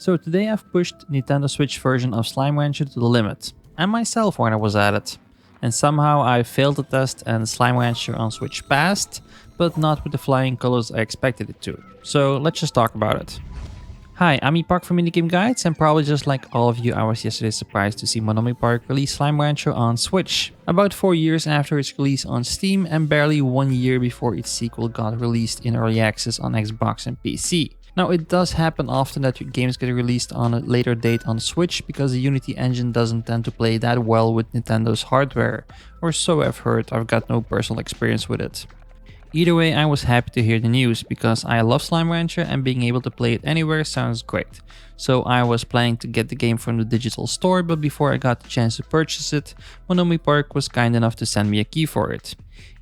So today I've pushed Nintendo Switch version of Slime Rancher to the limit, and myself when I was at it. And somehow I failed the test and Slime Rancher on Switch passed, but not with the flying colors I expected it to. So let's just talk about it. Hi, I'm Epokk from Minigame Guides, and probably just like all of you, I was yesterday surprised to see Monomi Park release Slime Rancher on Switch. About 4 years after its release on Steam and barely 1 year before its sequel got released in early access on Xbox and PC. Now, it does happen often that your games get released on a later date on Switch because the Unity engine doesn't tend to play that well with Nintendo's hardware, or so I've heard. I've got no personal experience with it. Either way, I was happy to hear the news because I love Slime Rancher and being able to play it anywhere sounds great. So I was planning to get the game from the digital store, but before I got the chance to purchase it, Monomi Park was kind enough to send me a key for it.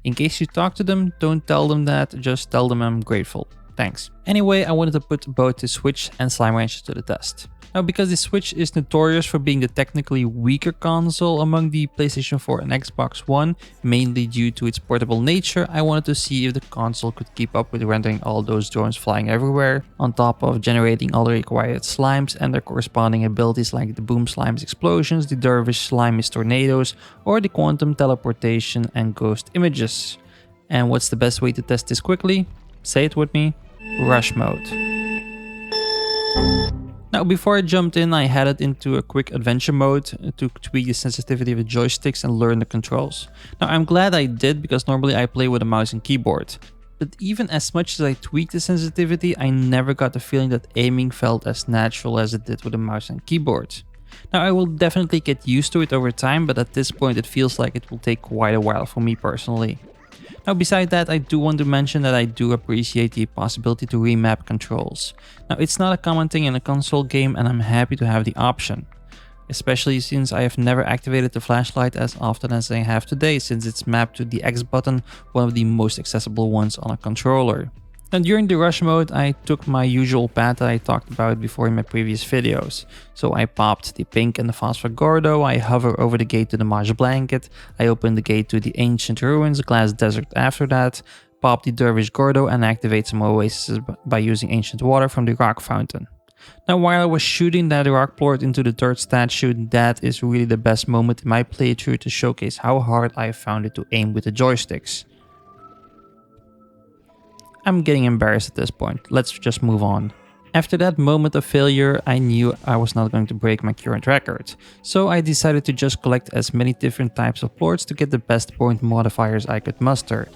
In case you talk to them, don't tell them that, just tell them I'm grateful. Thanks. Anyway, I wanted to put both the Switch and Slime Rancher to the test. Now, because the Switch is notorious for being the technically weaker console among the PlayStation 4 and Xbox One, mainly due to its portable nature, I wanted to see if the console could keep up with rendering all those drones flying everywhere, on top of generating all the required slimes and their corresponding abilities like the Boom Slime's explosions, the Dervish Slime's tornadoes, or the quantum teleportation and ghost images. And what's the best way to test this quickly? Say it with me. Rush mode. Now, before I jumped in, I headed into a quick adventure mode to tweak the sensitivity of the joysticks and learn the controls. Now, I'm glad I did because normally I play with a mouse and keyboard. But even as much as I tweaked the sensitivity, I never got the feeling that aiming felt as natural as it did with a mouse and keyboard. Now, I will definitely get used to it over time, but at this point it feels like it will take quite a while for me personally. Now, beside that, I do want to mention that I do appreciate the possibility to remap controls. Now, it's not a common thing in a console game and I'm happy to have the option. Especially since I have never activated the flashlight as often as I have today, since it's mapped to the X button, one of the most accessible ones on a controller. Now, during the rush mode, I took my usual path that I talked about before in my previous videos. So I popped the pink and the phosphor Gordo, I hover over the gate to the Maj Blanket, I open the gate to the Ancient Ruins, Glass Desert after that, pop the Dervish Gordo and activate some oases by using Ancient Water from the Rock Fountain. Now, while I was shooting that rock plort into the third statue, that is really the best moment in my playthrough to showcase how hard I found it to aim with the joysticks. I'm getting embarrassed at this point, let's just move on. After that moment of failure, I knew I was not going to break my current record, so I decided to just collect as many different types of plorts to get the best point modifiers I could muster.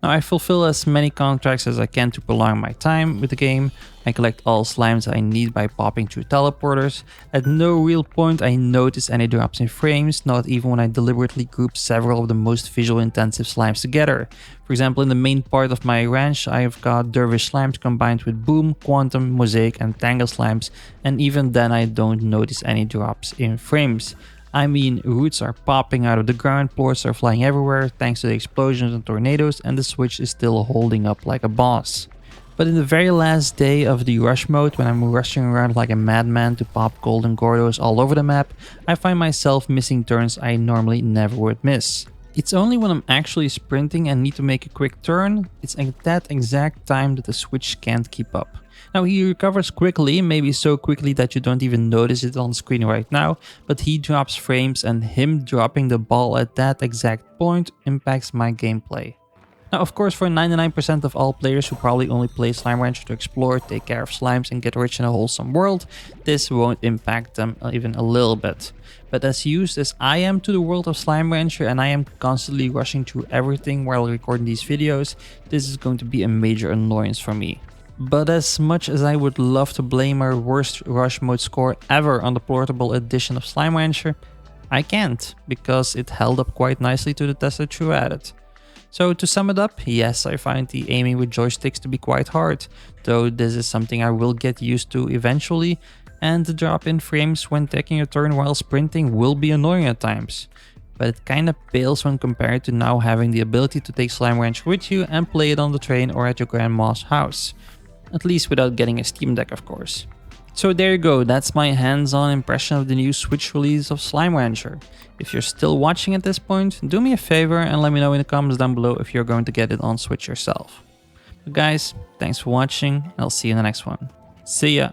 Now, I fulfill as many contracts as I can to prolong my time with the game. I collect all slimes I need by popping through teleporters. At no real point I notice any drops in frames, not even when I deliberately group several of the most visual intensive slimes together. For example, in the main part of my ranch, I've got Dervish slimes combined with Boom, Quantum, Mosaic and Tangle slimes, and even then I don't notice any drops in frames. I mean, roots are popping out of the ground, plorts are flying everywhere thanks to the explosions and tornadoes, and the Switch is still holding up like a boss. But in the very last day of the rush mode, when I'm rushing around like a madman to pop golden Gordos all over the map, I find myself missing turns I normally never would miss. It's only when I'm actually sprinting and need to make a quick turn, it's at that exact time that the Switch can't keep up. Now, he recovers quickly, maybe so quickly that you don't even notice it on screen right now, but he drops frames and him dropping the ball at that exact point impacts my gameplay. Now, of course, for 99% of all players who probably only play Slime Rancher to explore, take care of slimes and get rich in a wholesome world, this won't impact them even a little bit. But as used as I am to the world of Slime Rancher and I am constantly rushing through everything while recording these videos, this is going to be a major annoyance for me. But as much as I would love to blame our worst rush mode score ever on the Plortable Edition of Slime Rancher, I can't, because it held up quite nicely to the test I threw at it. So to sum it up, yes, I find the aiming with joysticks to be quite hard, though this is something I will get used to eventually, and the drop in frames when taking a turn while sprinting will be annoying at times. But it kinda pales when compared to now having the ability to take Slime Rancher with you and play it on the train or at your grandma's house. At least without getting a Steam Deck, of course. So there you go, that's my hands-on impression of the new Switch release of Slime Rancher. If you're still watching at this point, do me a favor and let me know in the comments down below if you're going to get it on Switch yourself. But guys, thanks for watching, and I'll see you in the next one. See ya!